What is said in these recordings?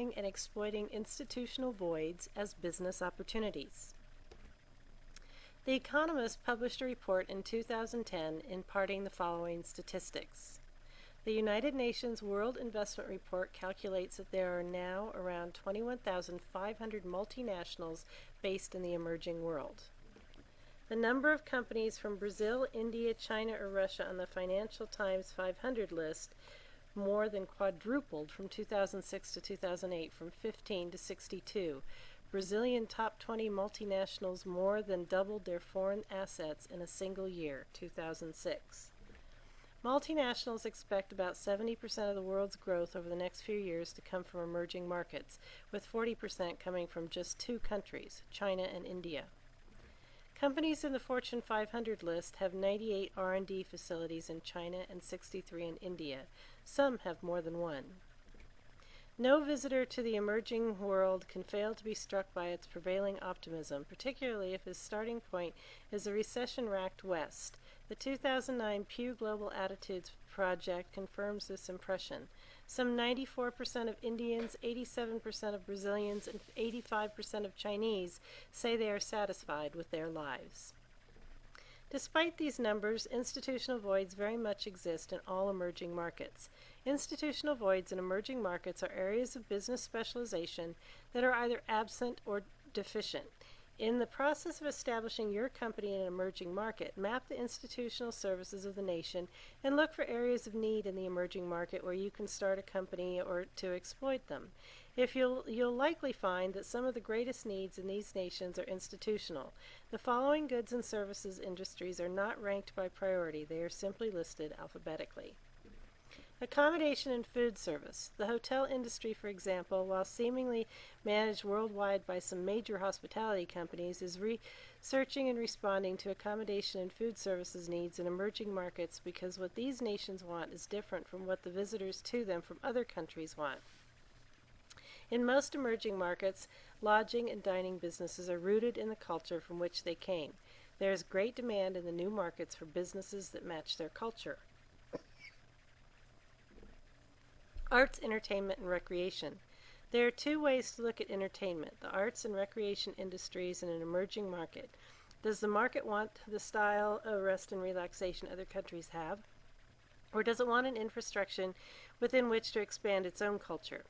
identifying and exploiting institutional voids as business opportunities. The Economist published a report in 2010 imparting the following statistics. The United Nations World Investment Report calculates that there are now around 21,500 multinationals based in the emerging world. The number of companies from Brazil, India, China, or Russia on the Financial Times 500 list more than quadrupled from 2006 to 2008, from 15 to 62. Brazilian top 20 multinationals more than doubled their foreign assets in a single year, 2006. Multinationals expect about 70% of the world's growth over the next few years to come from emerging markets, with 40% coming from just two countries, China and India. Companies in the Fortune 500 list have 98 R&D facilities in China and 63 in India. Some have more than one. No visitor to the emerging world can fail to be struck by its prevailing optimism, particularly if his starting point is a recession-racked West. The 2009 Pew Global Attitudes Project confirms this impression. Some 94% of Indians, 87% of Brazilians, and 85% of Chinese say they are satisfied with their lives. Despite these numbers, institutional voids very much exist in all emerging markets. Institutional voids in emerging markets are areas of business specialization that are either absent or deficient. In the process of establishing your company in an emerging market, map the institutional services of the nation and look for areas of need in the emerging market where you can start a company or to exploit them. You'll likely find that some of the greatest needs in these nations are institutional. The following goods and services industries are not ranked by priority. They are simply listed alphabetically. Accommodation and food service. The hotel industry, for example, while seemingly managed worldwide by some major hospitality companies, is researching and responding to accommodation and food services needs in emerging markets because what these nations want is different from what the visitors to them from other countries want. In most emerging markets, lodging and dining businesses are rooted in the culture from which they came. There is great demand in the new markets for businesses that match their culture. Arts, entertainment, and recreation. There are two ways to look at entertainment, the arts and recreation industries in an emerging market. Does the market want the style of rest and relaxation other countries have? Or does it want an infrastructure within which to expand its own culture?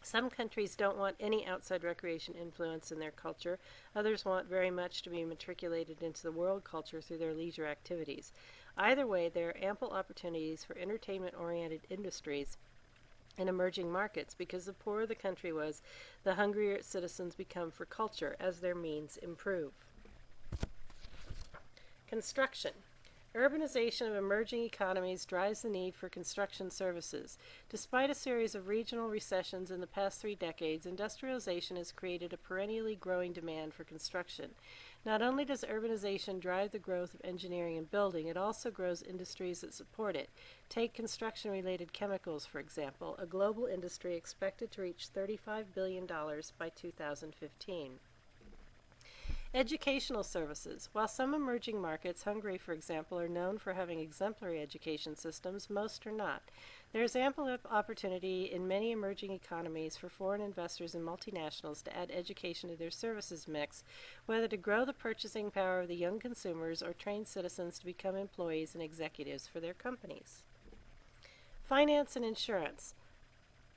Some countries don't want any outside recreation influence in their culture. Others want very much to be matriculated into the world culture through their leisure activities. Either way, there are ample opportunities for entertainment-oriented industries in emerging markets because the poorer the country was, the hungrier its citizens become for culture as their means improve. Construction. Urbanization of emerging economies drives the need for construction services. Despite a series of regional recessions in the past 3 decades, industrialization has created a perennially growing demand for construction. Not only does urbanization drive the growth of engineering and building, it also grows industries that support it. Take construction-related chemicals, for example, a global industry expected to reach $35 billion by 2015. Educational services. While some emerging markets, Hungary for example, are known for having exemplary education systems, most are not. There is ample opportunity in many emerging economies for foreign investors and multinationals to add education to their services mix, whether to grow the purchasing power of the young consumers or train citizens to become employees and executives for their companies. Finance and insurance.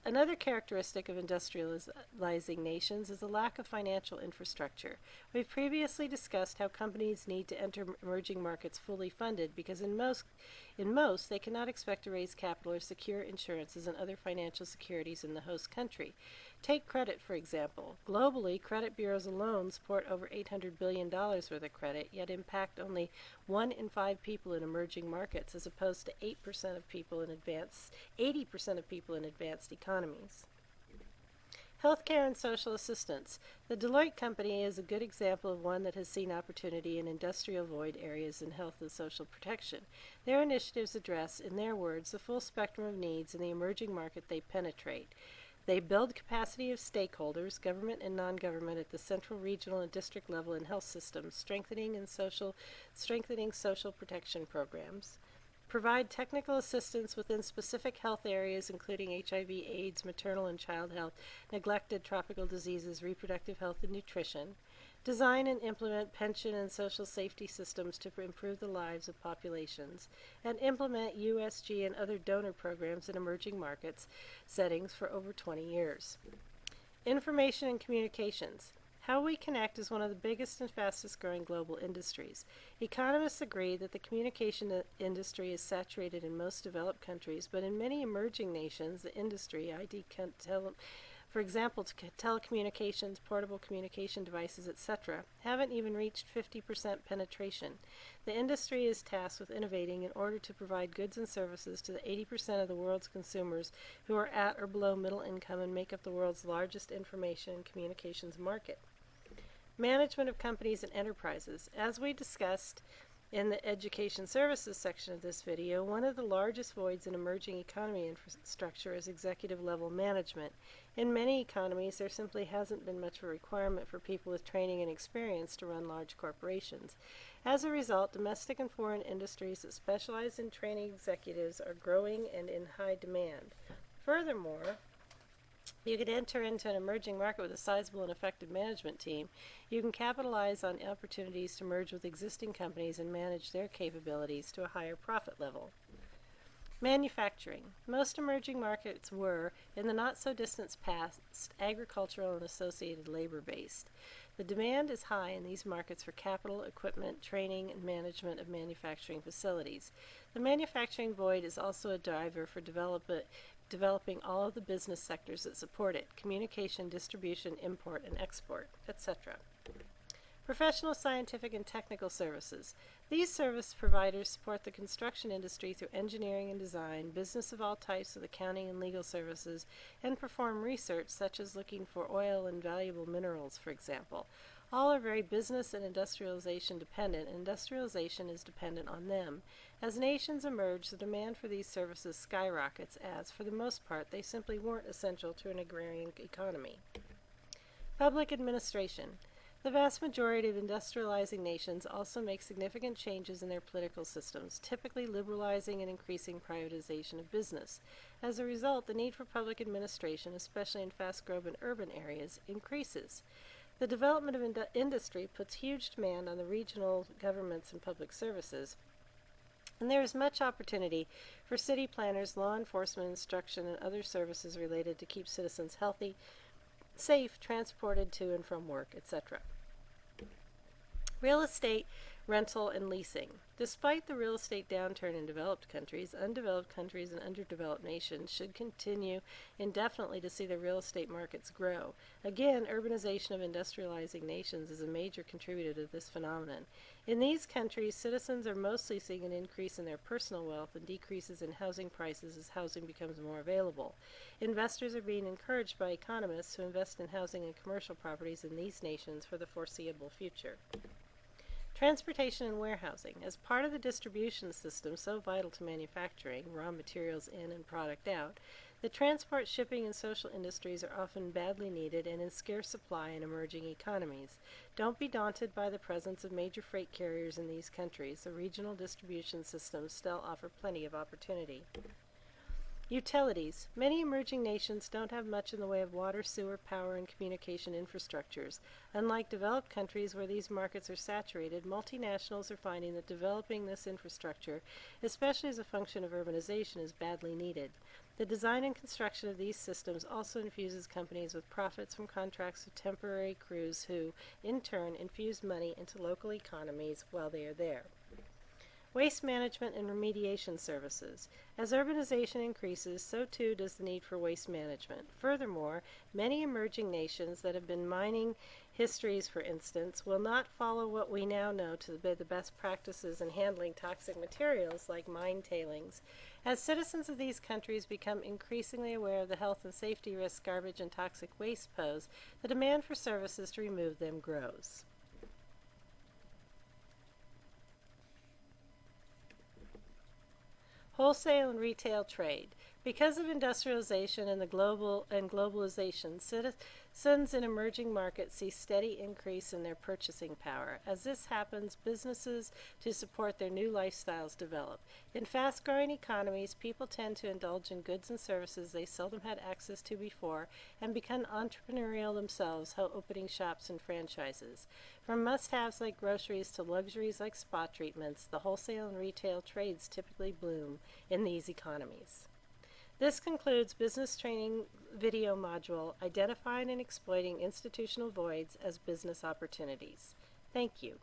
Another characteristic of industrializing nations is the lack of financial infrastructure. We've previously discussed how companies need to enter emerging markets fully funded because in most they cannot expect to raise capital or secure insurances and other financial securities in the host country. Take credit, for example. Globally, credit bureaus alone support over $800 billion worth of credit, yet impact only 1 in 5 people in emerging markets, as opposed to 80% of people in advanced economies. Healthcare and social assistance. The Deloitte Company is a good example of one that has seen opportunity in industrial void areas in health and social protection. Their initiatives address, in their words, the full spectrum of needs in the emerging market they penetrate. They build capacity of stakeholders, government and non-government, at the central, regional, and district level in health systems, strengthening social protection programs. provide technical assistance within specific health areas, including HIV, AIDS, maternal and child health, neglected tropical diseases, reproductive health, and nutrition. Design and implement pension and social safety systems to improve the lives of populations, and implement USG and other donor programs in emerging markets settings for over 20 years. Information and communications. How we connect is one of the biggest and fastest growing global industries. Economists agree that the communication industry is saturated in most developed countries, but in many emerging nations, the industry, for example, telecommunications, portable communication devices, etc., haven't even reached 50% penetration. The industry is tasked with innovating in order to provide goods and services to the 80% of the world's consumers who are at or below middle income and make up the world's largest information and communications market. Management of companies and enterprises. As we discussed in the education services section of this video, one of the largest voids in emerging economy infrastructure is executive level management. In many economies, there simply hasn't been much of a requirement for people with training and experience to run large corporations. As a result, domestic and foreign industries that specialize in training executives are growing and in high demand. Furthermore, you could enter into an emerging market with a sizable and effective management team. You can capitalize on opportunities to merge with existing companies and manage their capabilities to a higher profit level. Manufacturing. Most emerging markets were, in the not-so-distant past, agricultural and associated labor-based. The demand is high in these markets for capital, equipment, training, and management of manufacturing facilities. The manufacturing void is also a driver for developing all of the business sectors that support it: communication, distribution, import, and export, etc. Professional, scientific, and technical services. These service providers support the construction industry through engineering and design, business of all types with accounting and legal services, and perform research such as looking for oil and valuable minerals, for example. All are very business and industrialization dependent, and industrialization is dependent on them. As nations emerge, the demand for these services skyrockets as, for the most part, they simply weren't essential to an agrarian economy. Public administration. The vast majority of industrializing nations also make significant changes in their political systems, typically liberalizing and increasing privatization of business. As a result, the need for public administration, especially in fast-growing urban areas, increases. The development of industry puts huge demand on the regional governments and public services, and there is much opportunity for city planners, law enforcement, instruction, and other services related to keep citizens healthy, safe, transported to and from work, etc. Real estate, rental, and leasing. Despite the real estate downturn in developed countries, undeveloped countries and underdeveloped nations should continue indefinitely to see the real estate markets grow. Again, urbanization of industrializing nations is a major contributor to this phenomenon. In these countries, citizens are mostly seeing an increase in their personal wealth and decreases in housing prices as housing becomes more available. Investors are being encouraged by economists to invest in housing and commercial properties in these nations for the foreseeable future. Transportation and warehousing. As part of the distribution system so vital to manufacturing, raw materials in and product out, the transport, shipping, and social industries are often badly needed and in scarce supply in emerging economies. Don't be daunted by the presence of major freight carriers in these countries. The regional distribution systems still offer plenty of opportunity. Utilities. Many emerging nations don't have much in the way of water, sewer, power, and communication infrastructures. Unlike developed countries where these markets are saturated, multinationals are finding that developing this infrastructure, especially as a function of urbanization, is badly needed. The design and construction of these systems also infuses companies with profits from contracts with temporary crews who, in turn, infuse money into local economies while they are there. Waste management and remediation services. As urbanization increases, so too does the need for waste management. Furthermore, many emerging nations that have been mining histories, for instance, will not follow what we now know to be the best practices in handling toxic materials like mine tailings. As citizens of these countries become increasingly aware of the health and safety risks garbage and toxic waste pose, the demand for services to remove them grows. Wholesale and retail trade. Because of industrialization and globalization, citizens in emerging markets see steady increase in their purchasing power. As this happens, businesses to support their new lifestyles develop. In fast-growing economies, people tend to indulge in goods and services they seldom had access to before and become entrepreneurial themselves, opening shops and franchises. From must-haves like groceries to luxuries like spa treatments, the wholesale and retail trades typically bloom in these economies. This concludes Business Training video module, Identifying and Exploiting Institutional Voids as Business Opportunities. Thank you.